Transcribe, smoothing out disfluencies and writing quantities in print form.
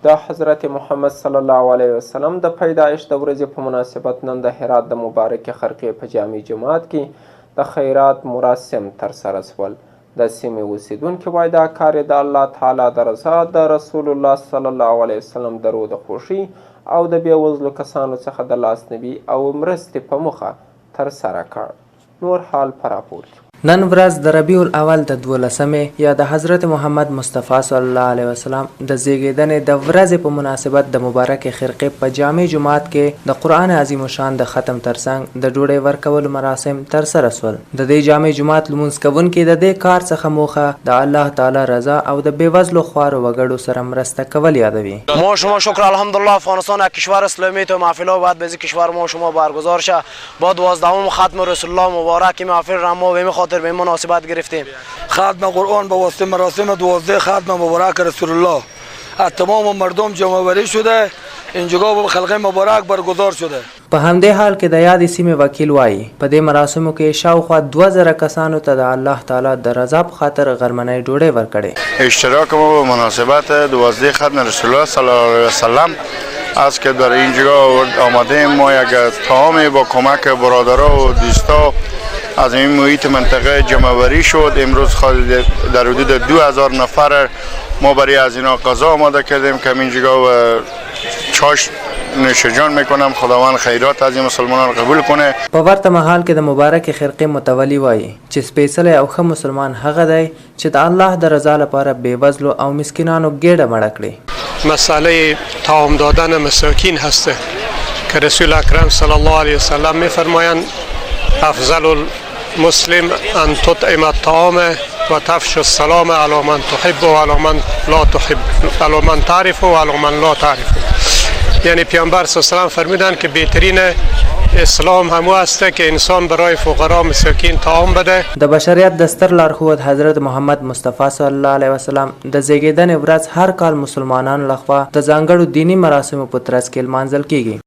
د حضرت محمد صلی الله علیه وسلم د پیدایش د ورځې په مناسبت نن د هرات د مبارکې خرقې په جامع جماعت کې د خیرات مراسم ترسره شول. د سیمې اوسیدونکي وایي دا کار یې د الله تعالی د رضا، د رسول الله صلی الله علیه وسلم د روح د خوښۍ او د بېوزلو کسانو څخه د لاسنیوي او مرستې په موخه ترسره کړ. نور حال په راپور کې. نن ورځ د ربیع الاول د 12مې یا د حضرت محمد مصطفی صلی الله علیه وسلم د زیږیدنې د ورځې په مناسبت د مبارکې خرقې په جامع جماعت کې د قرآن عظیم الشان د ختم ترڅنګ د ډوډۍ ورکولو مراسم ترسره شول. د دې جامع جماعت لمونځ کوونکي د دې کار څخه موخه د الله تعالی رضا او د بېوزلو خوارو وګړو سره مرسته کول یادوي. ما شما شکر الحمدلله افغانستان یک کشور اسلامی تو محفل باید به کشور ما شما برگزار شه. با 12 ختم رسول الله مبارک محفل را ما به خاطر به مناسبت گرفتیم. ختم قرآن به واسطه مراسم 12 ختم مبارک رسول الله از تمام مردم جمع‌آوری شده. اینجا به خلق مبارک برگزار شده. په همدې حال کې د یادې سیمې وکیل وایي په دې مراسمو کې شاوخوا 2000 کسانو ته د الله تعالی د رضا په خاطر غرمنۍ ډوډۍ ورکړې. اشتراک ما به مناسبت 12 ختم رسول الله صلی الله علیه وسلم است که در اینجا آمده ما یک طعام با کمک برادرها و دوستا از این محیط منطقه جمع‌آوری شد. امروز در حدود 2000 نفر ما برای از اینا غذا آماده کردیم که اینجا چاش نوش جان میکنم. خداوند خیرات از این مسلمانان قبول کنه. په ورته مهال کې د مبارک خرقې متولی وایي چې سپېڅلی او ښه مسلمان هغه دی چې د الله د رضا لپاره بېوزلو او مسکینانو ګېډه مړه کړي. مسئله طعام دادن مساکین هست که رسول اکرم صلی الله علیه وسلم میفرمایند افضل المسلم ان تطعم الطعام و تفش السلام علی من تحب و علی من لا تحب، علی من تعرف و علی من لا تعرف. یعنی پیامبر صلی الله علیه وسلم فرمودند که بهترین اسلام همو است که انسان برای فقرا مساکین طعام بده. د بشریت د ستر لارښود حضرت محمد مصطفی صلی الله علیه وسلم د زیږیدنې ورځ هر کال مسلمانانو لخوا د ځانګړو دینی مراسمو په ترڅ کې لمانځل کیږي.